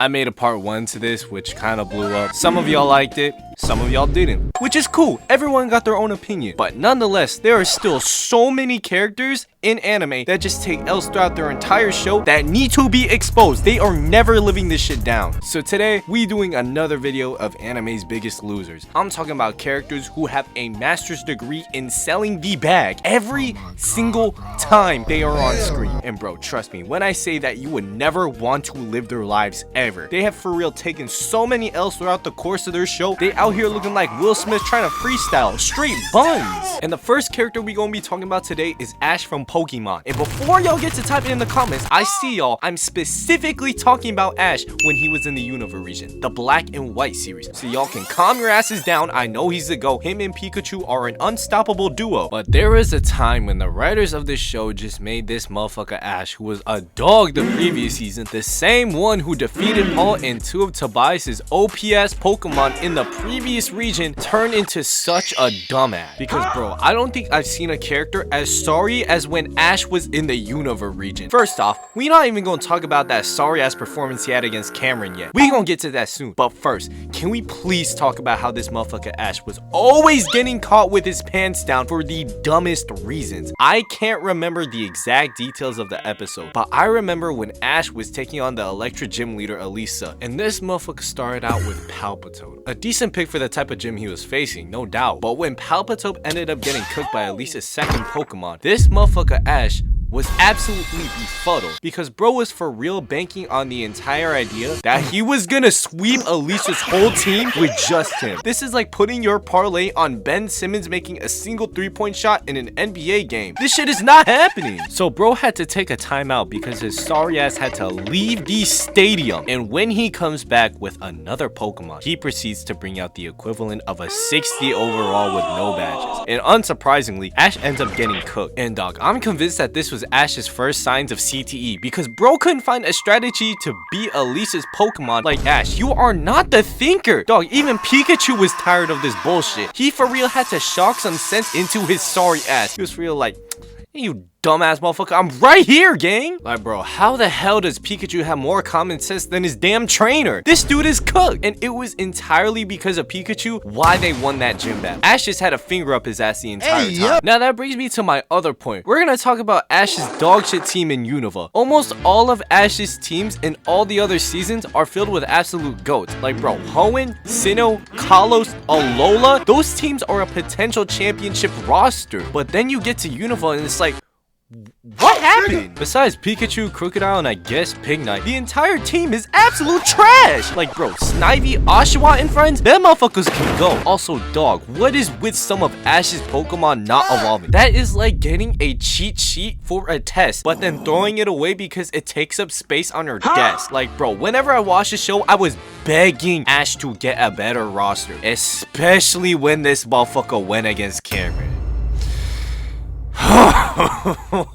I made a part 1 to this, which kind of blew up. Some of y'all liked it, some of y'all didn't, which is cool. Everyone got their own opinion. But nonetheless, there are still so many characters in anime that just take L's throughout their entire show that need to be exposed. They are never living this shit down. So today, we doing another video of anime's biggest losers. I'm talking about characters who have a master's degree in selling the bag every single time they are on screen. And bro, trust me, when I say that you would never want to live their lives ever. They have for real taken so many L's throughout the course of their show. They out here looking like Will Smith trying to freestyle, straight buns. And the first character we gonna be talking about today is Ash from Pokemon. And before y'all get to type it in the comments, I see y'all, I'm specifically talking about Ash when he was in the Unova region, the Black and White series. So y'all can calm your asses down. I know he's the GOAT. Him and Pikachu are an unstoppable duo. But there was a time when the writers of this show just made this motherfucker Ash, who was a dog the previous season, the same one who defeated Paul and 2 of Tobias's OPS Pokemon in the previous region, turn into such a dumbass. Because bro, I don't think I've seen a character as sorry as when Ash was in the Unova region. First off, we not even gonna talk about that sorry ass performance he had against Cameron yet. We gonna get to that soon. But first, can we please talk about how this motherfucker Ash was always getting caught with his pants down for the dumbest reasons. I can't remember the exact details of the episode, but I remember when Ash was taking on the Electra gym leader Elisa, and this motherfucker started out with Palpitoad. A decent pick for the type of gym he was facing, no doubt. But when Palpitoad ended up getting cooked by Elisa's second Pokemon, this motherfucker Ash was absolutely befuddled because bro was for real banking on the entire idea that he was gonna sweep Alicia's whole team with just him. This is like putting your parlay on Ben Simmons making a single 3-point shot in an NBA game. This shit is not happening. So bro had to take a timeout because his sorry ass had to leave the stadium. And when he comes back with another Pokemon, he proceeds to bring out the equivalent of a 60 overall with no badges. And unsurprisingly, Ash ends up getting cooked. And dog, I'm convinced that this was Ash's first signs of CTE because bro couldn't find a strategy to beat Elisa's Pokemon like Ash. You are not the thinker. Dog, even Pikachu was tired of this bullshit. He for real had to shock some sense into his sorry ass. He was for real like, hey, you dumbass motherfucker, I'm right here, gang. Like, bro, how the hell does Pikachu have more common sense than his damn trainer? This dude is cooked. And it was entirely because of Pikachu why they won that gym battle. Ash just had a finger up his ass the entire time. Now that brings me to my other point. We're gonna talk about Ash's dogshit team in Unova. Almost all of Ash's teams in all the other seasons are filled with absolute goats. Like, bro, Hoenn, Sinnoh, Kalos, Alola, those teams are a potential championship roster. But then you get to Unova and it's like, what happened? Besides Pikachu, Crocodile, and I guess Pignite, the entire team is absolute trash. Like, bro, Snivy, Oshawott, and friends, them motherfuckers can go. Also, dog, what is with some of Ash's Pokemon not evolving? That is like getting a cheat sheet for a test, but then throwing it away because it takes up space on your desk. Like, bro, whenever I watched the show, I was begging Ash to get a better roster, especially when this motherfucker went against Cameron.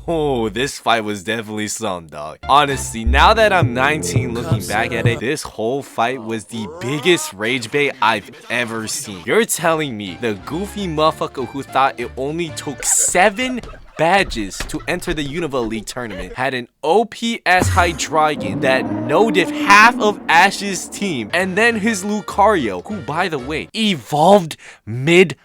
Oh, this fight was definitely some, dog. Honestly, now that I'm 19 looking back at it, this whole fight was the biggest rage bait I've ever seen. You're telling me the goofy motherfucker who thought it only took 7 badges to enter the Unova League tournament had an OPS Hydreigon that no-diff half of Ash's team, and then his Lucario, who by the way evolved mid-fight,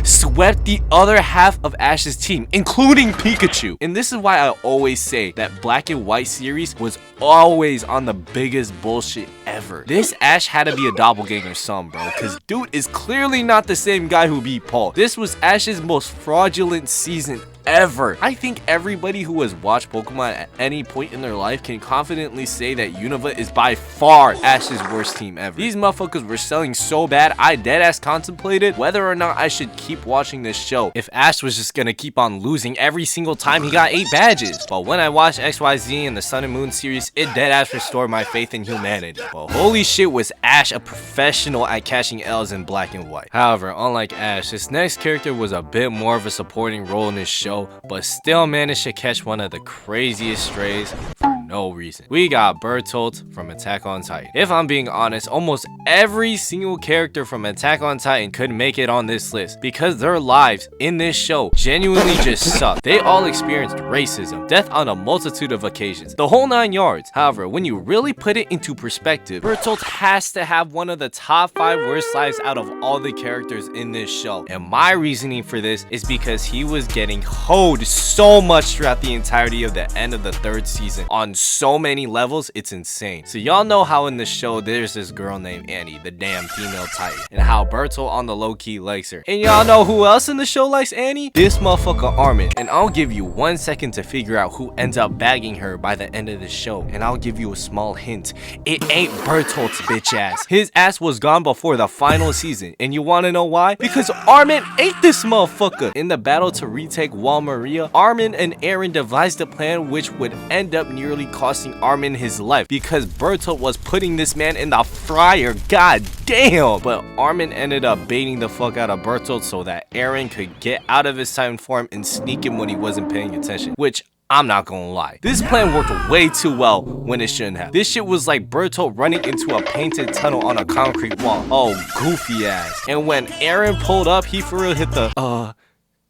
swept the other half of Ash's team, including Pikachu. And this is why I always say that Black and White series was always on the biggest bullshit ever. This Ash had to be a doppelganger some, bro, because dude is clearly not the same guy who beat Paul. This was Ash's most fraudulent season ever. I think everybody who has watched Pokemon at any point in their life can confidently say that Unova is by far Ash's worst team ever. These motherfuckers were selling so bad, I deadass contemplated whether or not I should keep watching this show if Ash was just gonna keep on losing every single time he got 8 badges. But when I watched XYZ and the Sun and Moon series, it deadass restored my faith in humanity. Well, holy shit, was Ash a professional at catching L's in Black and White. However, unlike Ash, this next character was a bit more of a supporting role in this show, but still managed to catch one of the craziest strays for no no reason. We got Bertolt from Attack on Titan. If I'm being honest, almost every single character from Attack on Titan could make it on this list because their lives in this show genuinely just suck. They all experienced racism, death on a multitude of occasions, the whole 9 yards. However, when you really put it into perspective, Bertolt has to have one of the top 5 worst lives out of all the characters in this show. And my reasoning for this is because he was getting hoed so much throughout the entirety of the end of the 3rd season on so many levels, it's insane. So y'all know how in the show there's this girl named Annie, the damn female Titan, and how Bertolt on the low-key likes her. And y'all know who else in the show likes Annie? This motherfucker Armin. And I'll give you 1 second to figure out who ends up bagging her by the end of the show, and I'll give you a small hint. It ain't Bertolt's bitch ass. His ass was gone before the final season, and you wanna know why? Because Armin ate this motherfucker. In the battle to retake Wall Maria, Armin and Eren devised a plan which would end up nearly costing Armin his life because Bertolt was putting this man in the fryer, god damn. But Armin ended up baiting the fuck out of Bertolt so that Eren could get out of his Titan form and sneak him when he wasn't paying attention, which I'm not gonna lie, this plan worked way too well when it shouldn't have. This shit was like Bertolt running into a painted tunnel on a concrete wall. Oh, goofy ass. And when Eren pulled up, he for real hit the,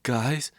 guys?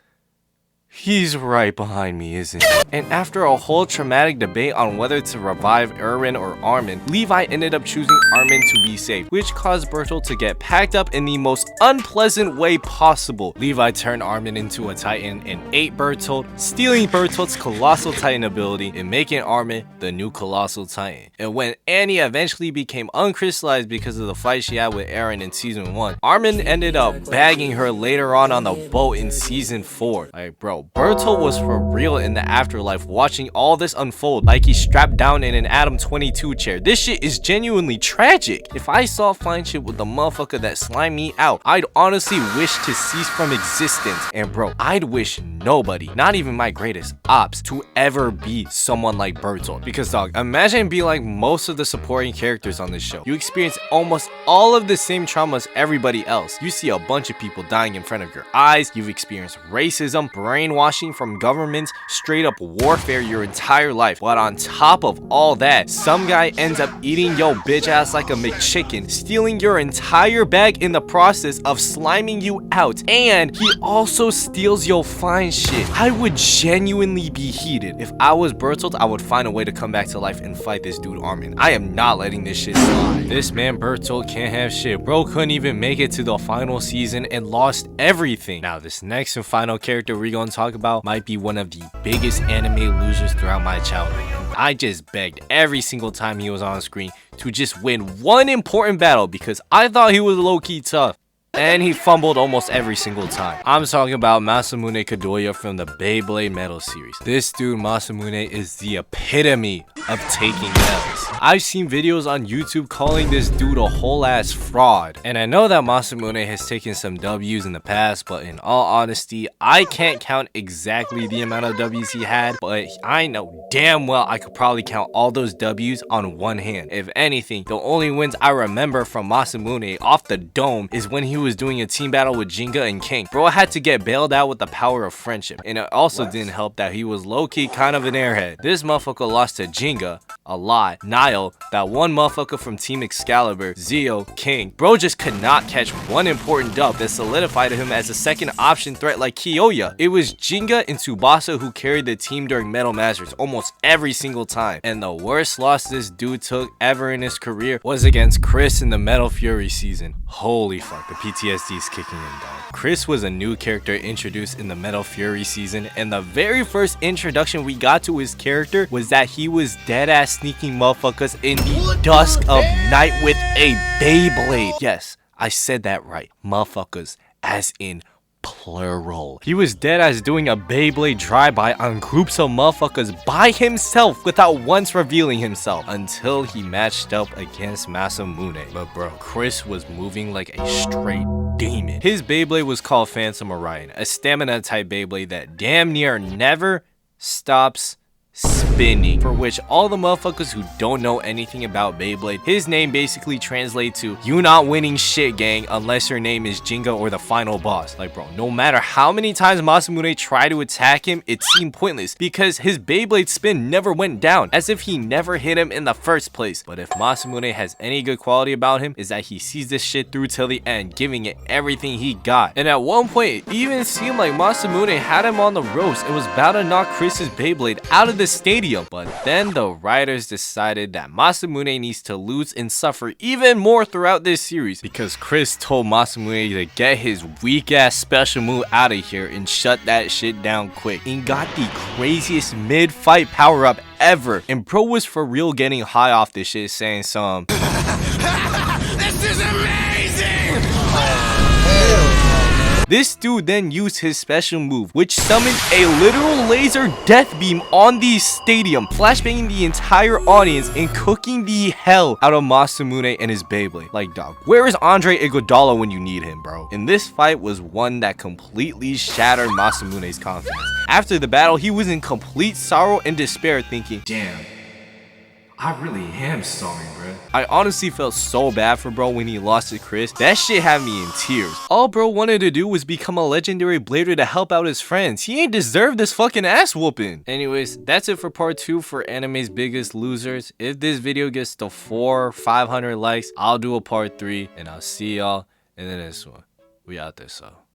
He's right behind me, isn't he? And after a whole traumatic debate on whether to revive Eren or Armin, Levi ended up choosing Armin to be safe, which caused Bertolt to get packed up in the most unpleasant way possible. Levi turned Armin into a Titan and ate Bertolt, stealing Bertolt's Colossal Titan ability and making Armin the new Colossal Titan. And when Annie eventually became uncrystallized because of the fight she had with Eren in season 1, Armin ended up bagging her later on the boat in season 4. Like, bro, Bertolt was for real in the afterlife watching all this unfold like he's strapped down in an Adam 22 chair. This shit is genuinely tragic. If I saw fine shit with the motherfucker that slimed me out, I'd honestly wish to cease from existence. And bro, I'd wish nobody, not even my greatest ops, to ever be someone like Bertolt. Because dog, imagine being like most of the supporting characters on this show. You experience almost all of the same traumas everybody else. You see a bunch of people dying in front of your eyes. You've experienced racism, brainwashing from governments, straight up warfare your entire life. But on top of all that, some guy ends up eating your bitch ass like a McChicken, stealing your entire bag in the process of sliming you out, and he also steals your fine shit. I would genuinely be heated. If I was Bertolt, I would find a way to come back to life and fight this dude Armin. I am not letting this shit slide. This man Bertolt can't have shit. Bro couldn't even make it to the final season and lost everything. Now this next and final character we're gonna talk about might be one of the biggest anime losers throughout my childhood. I just begged every single time he was on screen to just win one important battle because I thought he was low-key tough. And he fumbled almost every single time. I'm talking about Masamune Kadoya from the Beyblade Metal series. This dude Masamune is the epitome of taking L's. I've seen videos on YouTube calling this dude a whole ass fraud. And I know that Masamune has taken some W's in the past, but in all honesty, I can't count exactly the amount of W's he had, but I know damn well I could probably count all those W's on one hand. If anything, the only wins I remember from Masamune off the dome is when he was doing a team battle with Jinga and King. Bro had to get bailed out with the power of friendship. And it also didn't help that he was low-key kind of an airhead. This motherfucker lost to Jinga a lot, Nile, that one motherfucker from Team Excalibur, Zio, King. Bro just could not catch one important dub that solidified him as a second option threat like Kyoya. It was Jinga and Tsubasa who carried the team during Metal Masters almost every single time. And the worst loss this dude took ever in his career was against Chris in the Metal Fury season. Holy fuck, the PTSD is kicking in, dog. Chris was a new character introduced in the Metal Fury season, and the very first introduction we got to his character was that he was dead-ass sneaking motherfuckers in the dusk of night with a Beyblade. Yes, I said that right. Motherfuckers, as in plural. He was dead as doing a Beyblade drive-by on groups of motherfuckers by himself without once revealing himself until he matched up against Masamune. But bro, Chris was moving like a straight demon. His Beyblade was called Phantom Orion, a stamina type Beyblade that damn near never stops spinning. spinning. For which all the motherfuckers who don't know anything about Beyblade, his name basically translates to "you not winning shit, gang, unless your name is Jenga or the final boss." Like, bro, no matter how many times Masamune tried to attack him, it seemed pointless because his Beyblade spin never went down, as if he never hit him in the first place. But if Masamune has any good quality about him, is that he sees this shit through till the end, giving it everything he got. And at one point, it even seemed like Masamune had him on the ropes and was about to knock Chris's Beyblade out of the stadium. But then the writers decided that Masamune needs to lose and suffer even more throughout this series, because Chris told Masamune to get his weak ass special move out of here and shut that shit down quick, and got the craziest mid-fight power-up ever. And bro was for real getting high off this shit, saying some "this is amazing." This dude then used his special move, which summoned a literal laser death beam on the stadium, flashbanging the entire audience and cooking the hell out of Masamune and his Beyblade. Like, dog, where is Andre Iguodala when you need him, bro? And this fight was one that completely shattered Masamune's confidence. After the battle, he was in complete sorrow and despair, thinking, damn, I really am sorry, bro. I honestly felt so bad for bro when he lost to Chris. That shit had me in tears. All bro wanted to do was become a legendary blader to help out his friends. He ain't deserved this fucking ass whooping. Anyways, that's it for part 2 for anime's biggest losers. If this video gets to 400 or 500 likes, I'll do a part 3, and I'll see y'all in the next one. We out there, so.